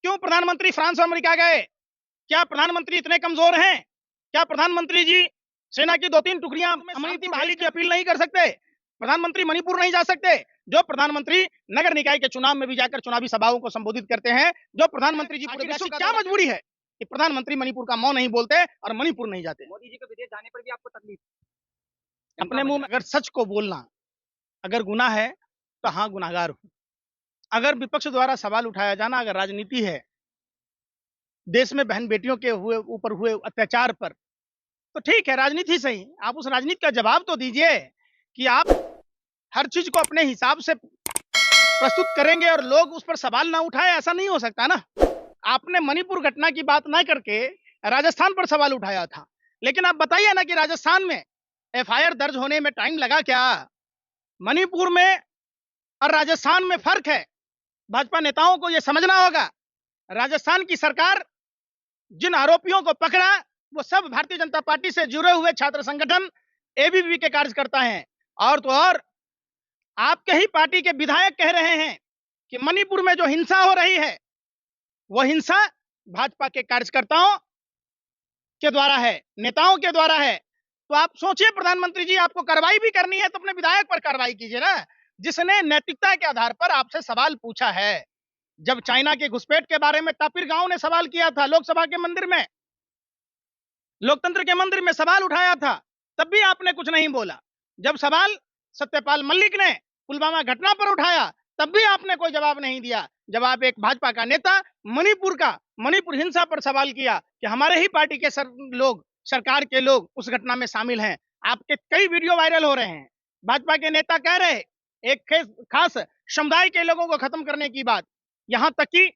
क्यों प्रधानमंत्री फ्रांस और अमेरिका गए? क्या प्रधानमंत्री इतने कमजोर हैं? क्या प्रधानमंत्री जी सेना की 2-3 टुकड़ियां अमरीती बहाली की अपील नहीं कर सकते? प्रधानमंत्री मणिपुर नहीं जा सकते? जो प्रधानमंत्री नगर निकाय के चुनाव में भी जाकर चुनावी सभाओं को संबोधित करते हैं, जो प्रधानमंत्री जी पूरे विश्व, क्या मजबूरी है कि प्रधानमंत्री मणिपुर का मौन नहीं बोलते और मणिपुर नहीं जाते? मोदी जी के विदेश जाने पर भी आपको तकलीफ? अपने मुंह में अगर सच को बोलना अगर गुनाह है तो हाँ, गुनाहगार हूं। अगर विपक्ष द्वारा सवाल उठाया जाना अगर राजनीति है, देश में बहन बेटियों के ऊपर हुए अत्याचार पर, तो ठीक है, राजनीति सही। आप उस राजनीति का जवाब तो दीजिए कि आप हर चीज को अपने हिसाब से प्रस्तुत करेंगे और लोग उस पर सवाल ना उठाए, ऐसा नहीं हो सकता ना। आपने मणिपुर घटना की बात ना करके राजस्थान पर सवाल उठाया था, लेकिन आप बताइए ना कि राजस्थान में एफआईआर दर्ज होने में टाइम लगा क्या? मणिपुर में और राजस्थान में फर्क है। भाजपा नेताओं को यह समझना होगा। राजस्थान की सरकार जिन आरोपियों को पकड़ा वो सब भारतीय जनता पार्टी से जुड़े हुए छात्र संगठन एबीवीपी के कार्यकर्ता हैं। और तो और आपके ही पार्टी के विधायक कह रहे हैं कि मणिपुर में जो हिंसा हो रही है वो हिंसा भाजपा के कार्यकर्ताओं के द्वारा है, नेताओं के द्वारा है। तो आप सोचिए, प्रधानमंत्री जी, आपको कार्रवाई भी करनी है तो अपने विधायक पर कार्रवाई कीजिए ना, जिसने नैतिकता के आधार पर आपसे सवाल पूछा है। जब चाइना के घुसपैठ के बारे में तापिर गांव ने सवाल किया था, लोकसभा के मंदिर में, लोकतंत्र के मंदिर में सवाल उठाया था, तब भी आपने कुछ नहीं बोला। जब सवाल सत्यपाल मलिक ने पुलवामा घटना पर उठाया, तब भी आपने कोई जवाब नहीं दिया। जब आप एक भाजपा का नेता मणिपुर हिंसा पर सवाल किया कि हमारे ही पार्टी के लोग, सरकार के लोग उस घटना में शामिल हैं, आपके कई वीडियो वायरल हो रहे हैं। भाजपा के नेता कह रहे एक खास समुदाय के लोगों को खत्म करने की बात, यहां तक कि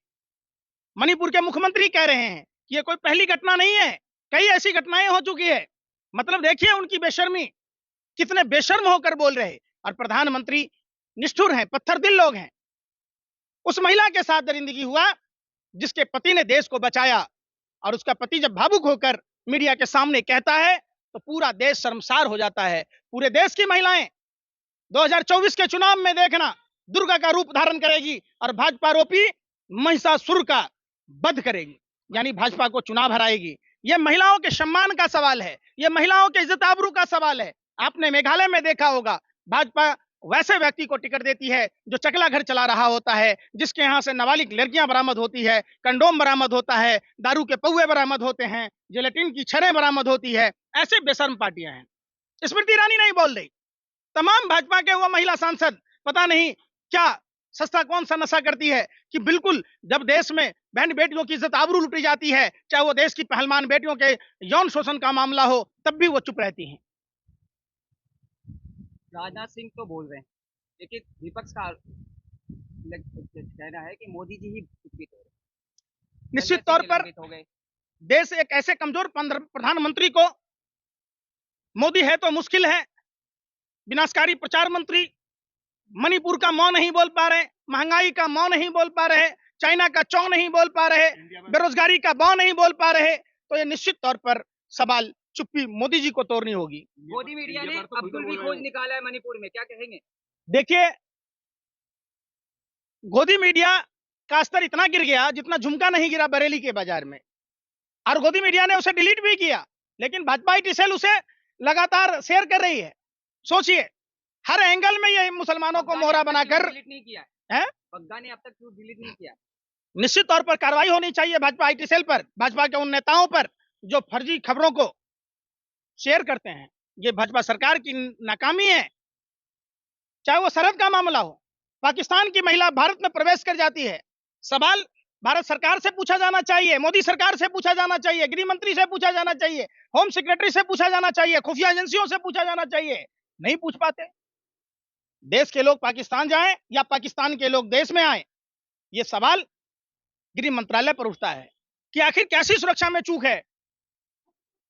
मणिपुर के मुख्यमंत्री कह रहे हैं कि ये कोई पहली घटना नहीं है, कई ऐसी घटनाएं हो चुकी है। मतलब देखिए उनकी बेशर्मी, कितने बेशर्म होकर बोल रहे। और प्रधानमंत्री निष्ठुर हैं, पत्थर दिल लोग हैं। उस महिला के साथ दरिंदगी हुआ जिसके पति ने देश को बचाया, और उसका पति जब भावुक होकर मीडिया के सामने कहता है तो पूरा देश शर्मसार हो जाता है। पूरे देश की महिलाएं 2024 के चुनाव में देखना दुर्गा का रूप धारण करेगी और भाजपा आरोपी महिषासुर का वध करेगी, यानी भाजपा को चुनाव हराएगी। यह महिलाओं के सम्मान का सवाल है, यह महिलाओं के इज्जत आबरू का सवाल है। आपने मेघालय में देखा होगा, भाजपा वैसे व्यक्ति को टिकट देती है जो चकला घर चला रहा होता है, जिसके यहां से नाबालिग लड़कियां बरामद होती है, कंडोम बरामद होता है, दारू के पौवे बरामद होते हैं, जिलेटिन की छड़ें बरामद होती है। ऐसे बेशर्म पार्टियां हैं। स्मृति ईरानी नहीं बोल रही, तमाम भाजपा के वो महिला सांसद पता नहीं क्या सस्ता कौन सा नशा करती है कि बिल्कुल जब देश में बहन बेटियों की इज्जत आबरू लुटी जाती है, चाहे वो देश की पहलवान बेटियों के यौन शोषण का मामला हो, तब भी वो चुप रहती हैं। राजनाथ सिंह तो बोल रहे हैं, लेकिन विपक्ष का कहना है कि मोदी जी ही विचलित हो रहे। निश्चित तौर पर हो गए। देश एक ऐसे कमजोर प्रधानमंत्री को, मोदी है तो मुश्किल है, विनाशकारी प्रचार मंत्री, मणिपुर का मौन नहीं बोल पा रहे, महंगाई का मौन नहीं बोल पा रहे, चाइना का चौ नहीं बोल पा रहे, बेरोजगारी का बौ नहीं बोल पा रहे, तो ये निश्चित तौर पर सवाल चुप्पी मोदी जी को तोड़नी होगी। मोदी मीडिया ने अब्दुल भी खोज निकाला है मणिपुर में, क्या कहेंगे? देखिए, गोदी मीडिया का स्तर इतना गिर गया जितना झुमका नहीं गिरा बरेली के बाजार में, और गोदी मीडिया ने उसे डिलीट भी किया, लेकिन भाजपा की सेल उसे लगातार शेयर कर रही है। सोचिए, हर एंगल में ये मुसलमानों को मोहरा बनाकर डिलीट नहीं किया है। बग्गा ने अब तक क्यों डिलीट नहीं किया? निश्चित तौर पर कार्रवाई होनी चाहिए भाजपा आईटी सेल पर, भाजपा के उन नेताओं पर जो फर्जी खबरों को शेयर करते हैं। ये भाजपा सरकार की नाकामी है। चाहे वो सरहद का मामला हो, पाकिस्तान की महिला भारत में प्रवेश कर जाती है, सवाल भारत सरकार से पूछा जाना चाहिए, मोदी सरकार से पूछा जाना चाहिए, गृह मंत्री से पूछा जाना चाहिए, होम सेक्रेटरी से पूछा जाना चाहिए, खुफिया एजेंसियों से पूछा जाना चाहिए। नहीं पूछ पाते। देश के लोग पाकिस्तान जाएं या पाकिस्तान के लोग देश में आए, ये सवाल गृह मंत्रालय पर उठता है कि आखिर कैसी सुरक्षा में चूक है।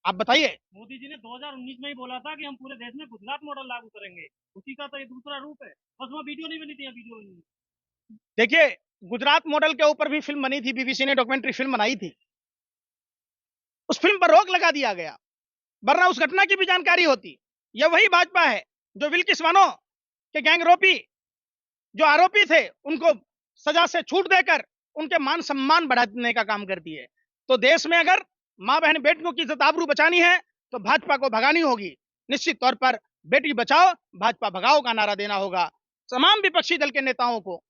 आप बताइए। मोदी जी ने 2019 में ही बोला था कि हम पूरे देश में गुजरात मॉडल लागू करेंगे, उसी का तो ये दूसरा रूप है। बस वो वीडियो नहीं बनी थी, वीडियो बनी। देखिए, गुजरात मॉडल के ऊपर भी फिल्म बनी थी, बीबीसी ने डॉक्यूमेंट्री फिल्म बनाई थी, उस फिल्म पर रोक लगा दिया गया, वरना उस घटना की भी जानकारी होती। यह वही भाजपा है जो विल्किस्वानो के गैंगरोपी जो आरोपी थे उनको सजा से छूट देकर उनके मान सम्मान बढ़ाने का काम करती है। तो देश में अगर माँ बहन बेटियों की इज्जत आबरू बचानी है तो भाजपा को भगानी होगी। निश्चित तौर पर बेटी बचाओ भाजपा भगाओ का नारा देना होगा। तमाम विपक्षी दल के नेताओं को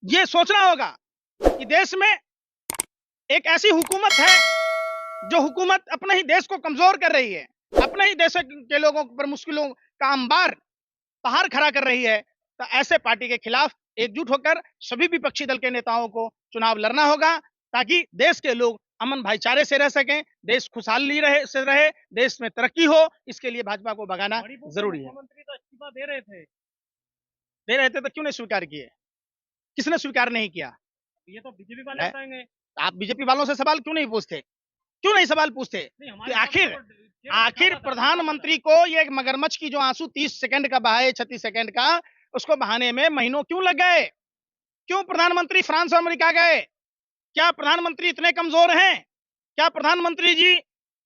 ये सोचना होगा कि देश में एक ऐसी हुकूमत है जो हुकूमत अपने ही देश को कमजोर कर रही है, अपने ही देश के लोगों पर मुश्किलों का अंबार पहाड़ खड़ा कर रही है। तो ऐसे पार्टी के खिलाफ एकजुट होकर सभी विपक्षी दल के नेताओं को चुनाव लड़ना होगा ताकि देश के लोग अमन भाईचारे से रह सकें, देश खुशहाली रहे, देश में तरक्की हो। इसके लिए भाजपा को भगाना जरूरी है। मुख्यमंत्री तो इस्तीफा दे रहे थे तो क्यों नहीं स्वीकार किए? किसने स्वीकार नहीं किया? ये तो बीजेपी वाले बताएंगे। आप बीजेपी वालों से सवाल क्यों नहीं पूछते? क्यों नहीं सवाल पूछते कि आखिर प्रधानमंत्री को ये मगरमच्छ की जो आंसू 30 सेकंड का बहाए, 36 सेकंड का, उसको बहाने में महीनों क्यों लग गए? क्यों प्रधानमंत्री फ्रांस और अमेरिका गए? क्या प्रधानमंत्री इतने कमजोर हैं? क्या प्रधानमंत्री जी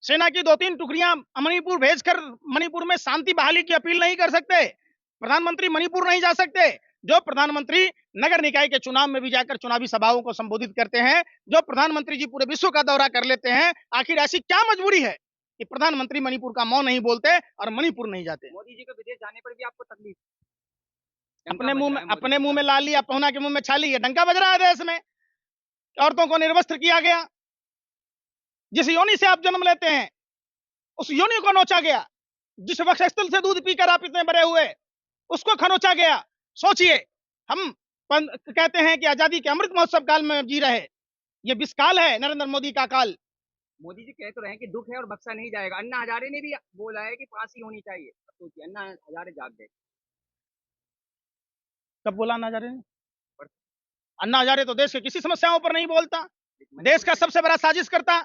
सेना की 2-3 टुकड़ियां मणिपुर भेजकर मणिपुर में शांति बहाली की अपील नहीं कर सकते? प्रधानमंत्री मणिपुर नहीं जा सकते? जो प्रधानमंत्री नगर निकाय के चुनाव में भी जाकर चुनावी सभाओं को संबोधित करते हैं, जो प्रधानमंत्री जी पूरे विश्व का दौरा कर लेते हैं, आखिर ऐसी क्या मजबूरी है कि प्रधानमंत्री मणिपुर का मौन नहीं बोलते और मणिपुर नहीं जाते? मोदी जी के विदेश जाने पर भी आपको तकलीफ? अपने मुंह में ला लिया, पहुना के मुंह में छाली, ये डंका बज रहा है देश में। औरतों को निर्वस्त्र किया गया, जिस योनि से आप जन्म लेते हैं उस योनि को नोचा गया, जिस वक्षस्थल से दूध पीकर आप इतने बड़े हुए उसको खनोचा गया। सोचिए, हम कहते हैं कि आजादी के अमृत महोत्सव काल में जी रहे, ये विष काल है, नरेंद्र मोदी का काल। मोदी जी कह तो रहे हैं कि दुख है और बख्शा नहीं जाएगा। अन्ना हजारे ने भी बोला है कि फांसी होनी चाहिए। सोचिए, अन्ना हजारे जाग गए। कब बोला अन्ना हजारे ने? अन्ना हजारे तो देश के किसी समस्याओं पर नहीं बोलता, देश का सबसे बड़ा साजिश करता,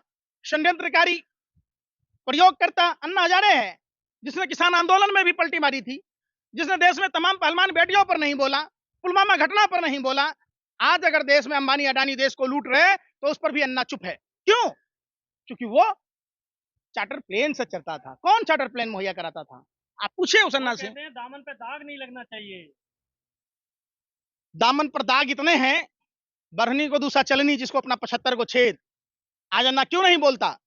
षड्यंत्रकारी प्रयोग करता अन्ना हजारे है, जिसने किसान आंदोलन में भी पलटी मारी थी, जिसने देश में तमाम पहलवान बेटियों पर नहीं बोला, पुलवामा घटना पर नहीं बोला। आज अगर देश में अंबानी अडानी देश को लूट रहे तो उस पर भी अन्ना चुप है। क्यों? क्योंकि वो चार्टर प्लेन से चलता था। कौन चार्टर प्लेन मुहैया कराता था? आप पूछिए उस अन्ना से। दामन पे दाग नहीं लगना चाहिए। दामन पर दाग इतने हैं, बरहनी को दूसरा चलनी, जिसको अपना 75 को छेद। आज अन्ना क्यों नहीं बोलता?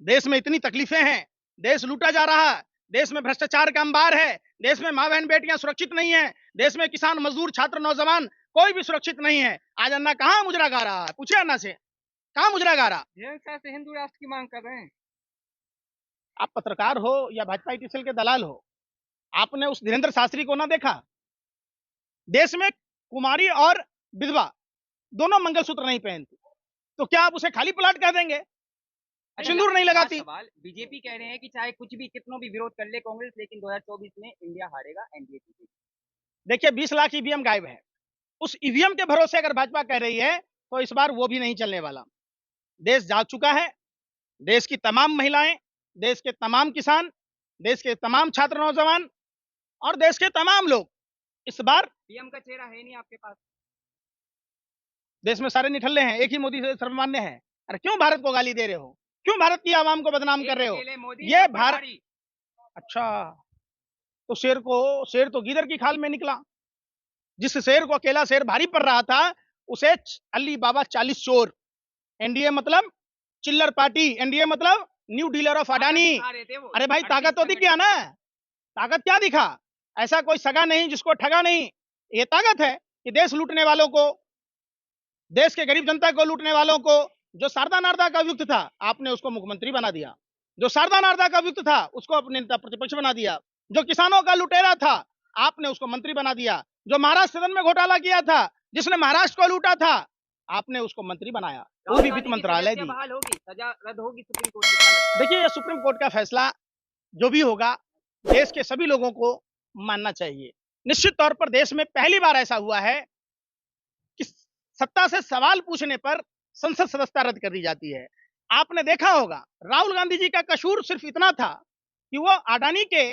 देश में इतनी तकलीफें हैं, देश लूटा जा रहा है, देश में भ्रष्टाचार का अंबार है, देश में माँ बहन बेटियां सुरक्षित नहीं है, देश में किसान मजदूर छात्र नौजवान कोई भी सुरक्षित नहीं है। आज अन्ना कहाँ मुजरा गा रहा है? पूछे अन्ना से, कहाँ मुजरा गा रहा? से हिंदू राष्ट्र की मांग कर रहे हैं। आप पत्रकार हो या भाजपा टीसीएल के दलाल हो, आपने उस धीरेन्द्र शास्त्री को ना देखा? देश में कुमारी और विधवा दोनों मंगलसूत्र नहीं पहनती, तो क्या आप उसे खाली प्लाट कह देंगे? सिंदूर नहीं लगाती। बीजेपी कह रहे हैं कि चाहे कुछ भी कितनों भी विरोध कर ले कांग्रेस, लेकिन 2024 में इंडिया हारेगा, एनडीए जीतेगी। देखिए 20 लाख ईवीएम गायब है, उस ईवीएम के भरोसे अगर भाजपा कह रही है तो इस बार वो भी नहीं चलने वाला। देश जाग चुका है, देश की तमाम महिलाएं, देश के तमाम किसान, देश के तमाम छात्र नौजवान और देश के तमाम लोग इस बार। पीएम का चेहरा है नहीं आपके पास, देश में सारे निठल्ले हैं, एक ही मोदी से सर्वमान्य है। अरे क्यों भारत को गाली दे रहे हो? क्यों भारत की आवाम को बदनाम कर रहे हो? ये भारत, अच्छा तो शेर तो गीदड़ की खाल में निकला। जिस शेर को अकेला शेर भारी पड़ रहा था उसे अली बाबा 40 चोर। एनडीए मतलब चिल्लर पार्टी, एनडीए मतलब न्यू डीलर ऑफ अडानी। अरे भाई ताकत तो दिख गया ना, ताकत क्या दिखा? ऐसा कोई सगा नहीं जिसको ठगा नहीं। ये ताकत है कि देश लूटने वालों को, देश के गरीब जनता को लूटने वालों को, जो शारदा नारदा का अभियुक्त था आपने उसको मुख्यमंत्री बना दिया, जो शारदा नारदा का अभियुक्त था उसको अपने नेता प्रतिपक्ष बना दिया, जो किसानों का लुटेरा था आपने उसको मंत्री बना दिया, जो महाराष्ट्र सदन में घोटाला किया था, जिसने महाराष्ट्र को लूटा था, आपने उसको मंत्री बनाया, वो भी वित्त मंत्रालय दी। सजा रद्द होगी सुप्रीम कोर्ट से। देखिए ये सुप्रीम कोर्ट का फैसला जो भी होगा देश के सभी लोगों को मानना चाहिए। निश्चित तौर पर देश में पहली बार ऐसा हुआ है कि सत्ता से सवाल पूछने पर संसद सदस्यता रद्द कर दी जाती है। आपने देखा होगा राहुल गांधी जी का कसूर सिर्फ इतना था कि वो अडानी के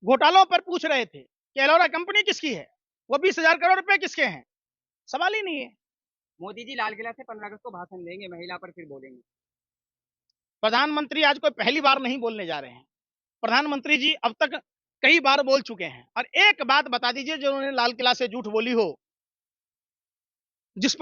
घोटालों पर पूछ रहे थे कि एलोरा कंपनी किसकी है, वो 20,000 करोड़ रुपए किसके हैं, सवाल ही नहीं है। मोदी जी लाल किला से 15 अगस्त को भाषण देंगे, महिला पर फिर बोलेंगे। प्रधानमंत्री आज कोई पहली बार नहीं बोलने जा रहे हैं, प्रधानमंत्री जी अब तक कई बार बोल चुके हैं। और एक बात बता दीजिए जो उन्होंने लाल किला से झूठ बोली हो, जिस पर